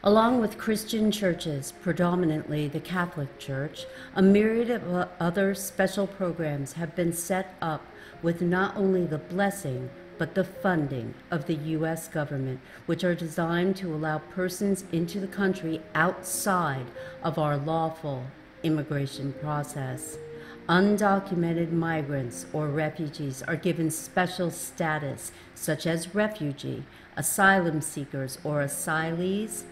Along with Christian churches, predominantly the Catholic Church, a myriad of other special programs have been set up with not only the blessing, but the funding of the U.S. government, which are designed to allow persons into the country outside of our lawful immigration process. Undocumented migrants or refugees are given special status, such as refugee, asylum seekers or asylees,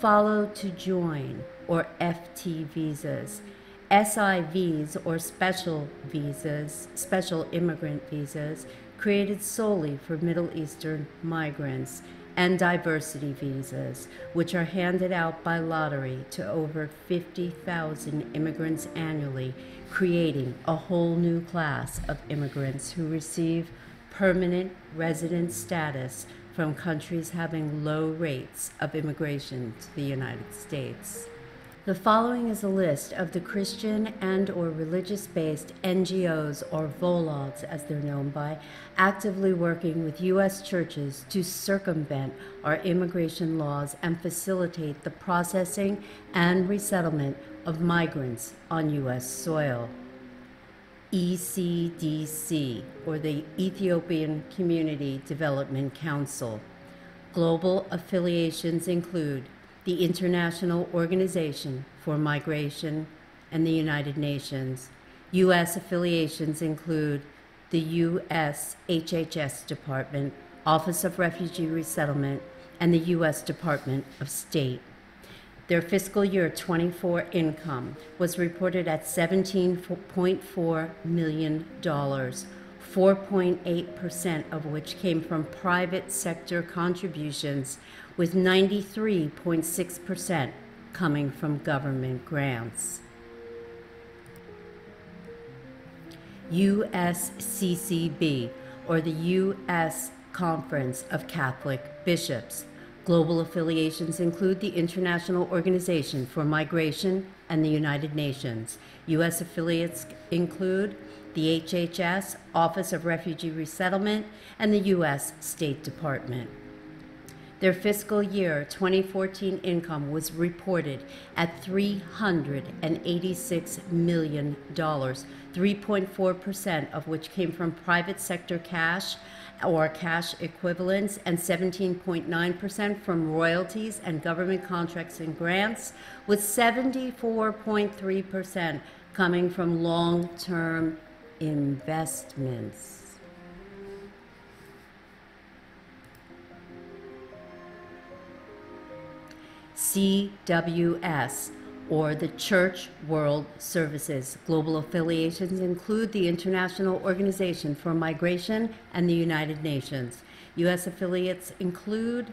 follow to join or FT visas, SIVs or special visas, special immigrant visas, created solely for Middle Eastern migrants, and diversity visas, which are handed out by lottery to over 50,000 immigrants annually, creating a whole new class of immigrants who receive permanent resident status from countries having low rates of immigration to the United States. The following is a list of the Christian and or religious-based NGOs, or VOLOGs as they're known by, actively working with U.S. churches to circumvent our immigration laws and facilitate the processing and resettlement of migrants on U.S. soil. ECDC, or the Ethiopian Community Development Council. Global affiliations include the International Organization for Migration and the United Nations. U.S. affiliations include the U.S. HHS Department, Office of Refugee Resettlement, and the U.S. Department of State. Their fiscal year 24 income was reported at $17.4 million, 4.8% of which came from private sector contributions, with 93.6% coming from government grants. USCCB, or the U.S. Conference of Catholic Bishops. Global affiliations include the International Organization for Migration and the United Nations. U.S. affiliates include the HHS, Office of Refugee Resettlement, and the U.S. State Department. Their fiscal year 2014 income was reported at $386 million, 3.4% of which came from private sector cash or cash equivalents, and 17.9% from royalties and government contracts and grants, with 74.3% coming from long-term investments. CWS, or the Church World Services. Global affiliations include the International Organization for Migration and the United Nations. U.S. affiliates include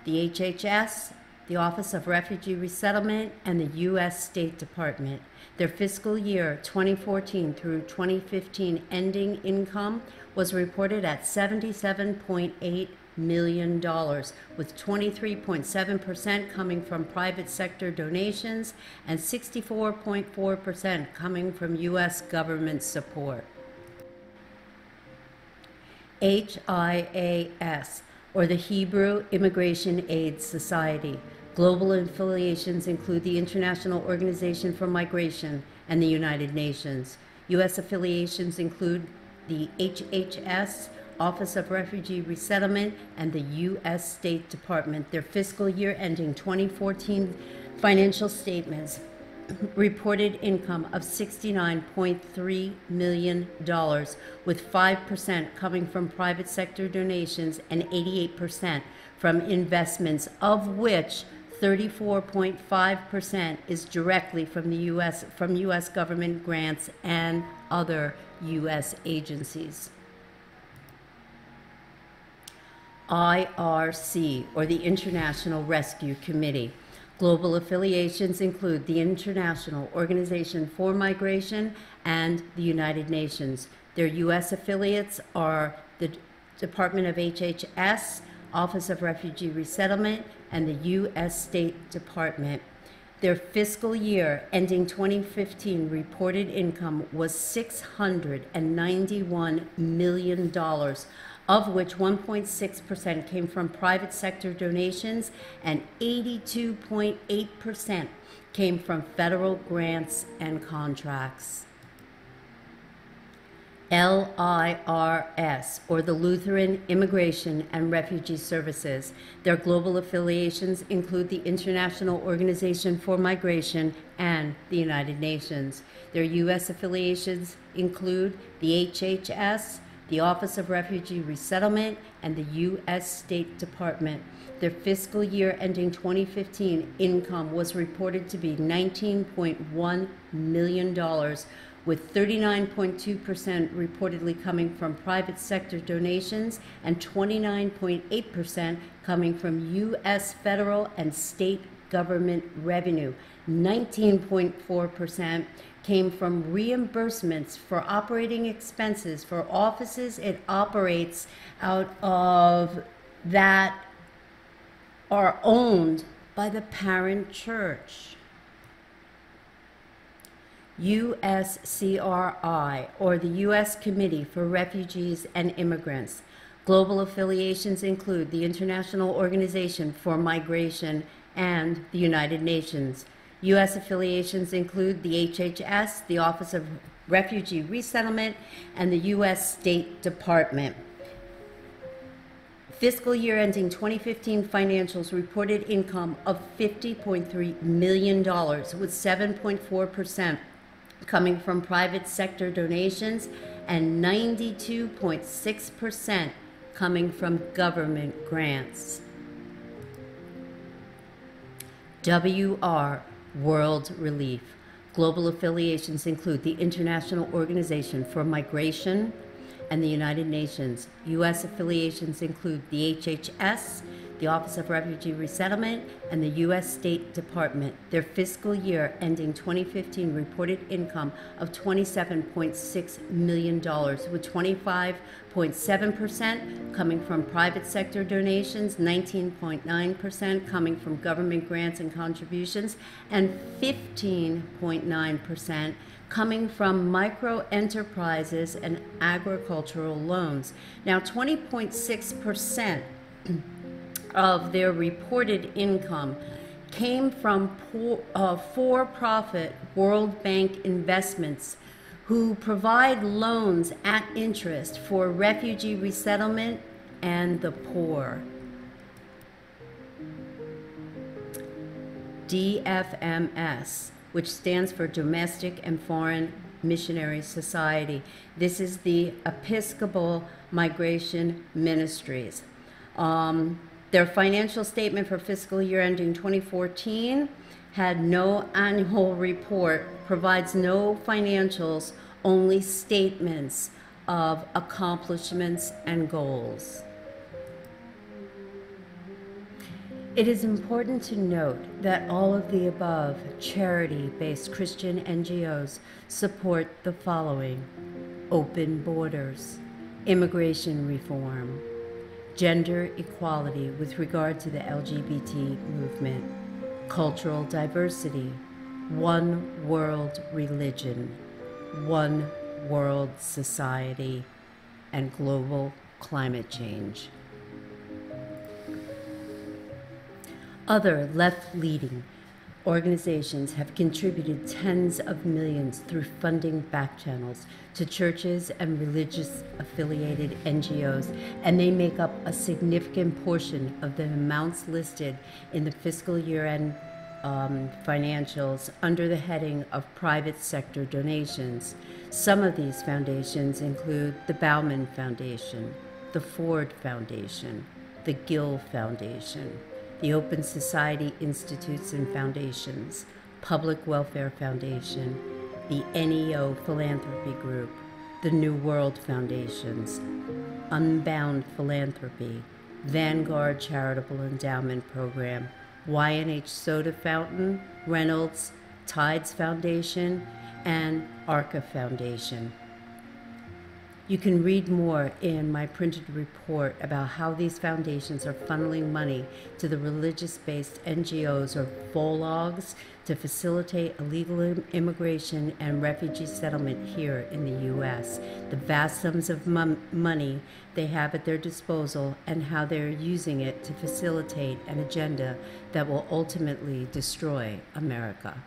the HHS, the Office of Refugee Resettlement, and the U.S. State Department. Their fiscal year 2014 through 2015 ending income was reported at $77.8 million, with 23.7% coming from private sector donations and 64.4% coming from U.S. government support. HIAS, or the Hebrew Immigration Aid Society. Global affiliations include the International Organization for Migration and the United Nations. U.S. affiliations include the HHS, Office of Refugee Resettlement, and the U.S. State Department. Their fiscal year ending 2014 financial statements reported income of $69.3 million, with 5% coming from private sector donations and 88% from investments, of which 34.5% is directly from the U.S. government grants and other U.S. agencies. IRC, or the International Rescue Committee. Global affiliations include the International Organization for Migration and the United Nations. Their U.S. affiliates are the Department of HHS, Office of Refugee Resettlement, and the U.S. State Department. Their fiscal year ending 2015 reported income was $691 million, of which 1.6% came from private sector donations and 82.8% came from federal grants and contracts. LIRS, or the Lutheran Immigration and Refugee Services. Their global affiliations include the International Organization for Migration and the United Nations. Their U.S. affiliations include the HHS, the Office of Refugee Resettlement, and the U.S. State Department. Their fiscal year ending 2015 income was reported to be $19.1 million, with 39.2% reportedly coming from private sector donations and 29.8% coming from U.S. federal and state government revenue. 19.4% came from reimbursements for operating expenses for offices it operates out of that are owned by the parent church. USCRI, or the U.S. Committee for Refugees and Immigrants. Global affiliations include the International Organization for Migration and the United Nations. U.S. affiliations include the HHS, the Office of Refugee Resettlement, and the U.S. State Department. Fiscal year ending 2015 financials reported income of $50.3 million, with 7.4% coming from private sector donations and 92.6% coming from government grants. WR, World Relief. Global affiliations include the International Organization for Migration and the United Nations. U.S. affiliations include the HHS, the Office of Refugee Resettlement, and the U.S. State Department. Their fiscal year ending 2015 reported income of $27.6 million, with 25.7% coming from private sector donations, 19.9% coming from government grants and contributions, and 15.9% coming from micro enterprises and agricultural loans. Now, 20.6% of their reported income came from for-profit World Bank investments who provide loans at interest for refugee resettlement and the poor. DFMS, which stands for Domestic and Foreign Missionary Society. This is the Episcopal Migration Ministries. Their financial statement for fiscal year ending 2014 had no annual report, provides no financials, only statements of accomplishments and goals. It is important to note that all of the above charity-based Christian NGOs support the following: open borders, immigration reform, gender equality with regard to the LGBT movement, cultural diversity, one world religion, one world society, and global climate change. Other left-leaning organizations have contributed tens of millions through funding back channels to churches and religious affiliated NGOs, and they make up a significant portion of the amounts listed in the fiscal year-end financials under the heading of private sector donations. Some of these foundations include the Bauman Foundation, the Ford Foundation, the Gill Foundation, the Open Society Institutes and Foundations, Public Welfare Foundation, the NEO Philanthropy Group, the New World Foundations, Unbound Philanthropy, Vanguard Charitable Endowment Program, YNH Soda Fountain, Reynolds, Tides Foundation, and ARCA Foundation. You can read more in my printed report about how these foundations are funneling money to the religious-based NGOs or vologs to facilitate illegal immigration and refugee settlement here in the U.S., the vast sums of money they have at their disposal, and how they are using it to facilitate an agenda that will ultimately destroy America.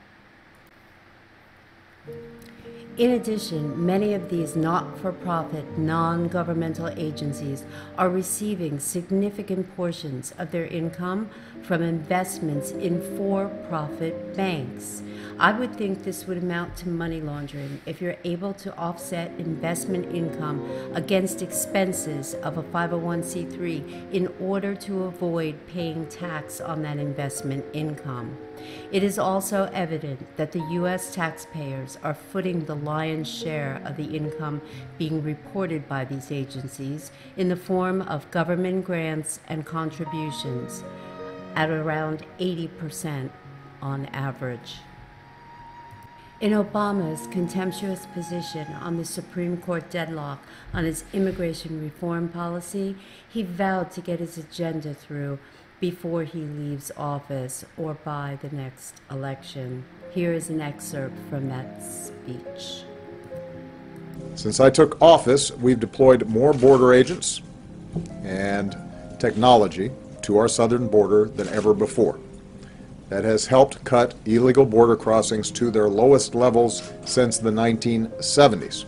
In addition, many of these not-for-profit, non-governmental agencies are receiving significant portions of their income from investments in for-profit banks. I would think this would amount to money laundering if you're able to offset investment income against expenses of a 501c3 in order to avoid paying tax on that investment income. It is also evident that the U.S. taxpayers are footing the lion's share of the income being reported by these agencies in the form of government grants and contributions at around 80% on average. In Obama's contemptuous position on the Supreme Court deadlock on his immigration reform policy, he vowed to get his agenda through before he leaves office or by the next election. Here is an excerpt from that speech. Since I took office, we've deployed more border agents and technology to our southern border than ever before. That has helped cut illegal border crossings to their lowest levels since the 1970s.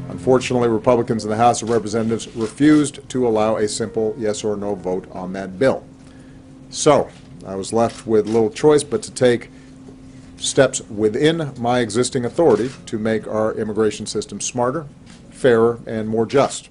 Unfortunately, Republicans in the House of Representatives refused to allow a simple yes or no vote on that bill. So I was left with little choice but to take steps within my existing authority to make our immigration system smarter, fairer, and more just.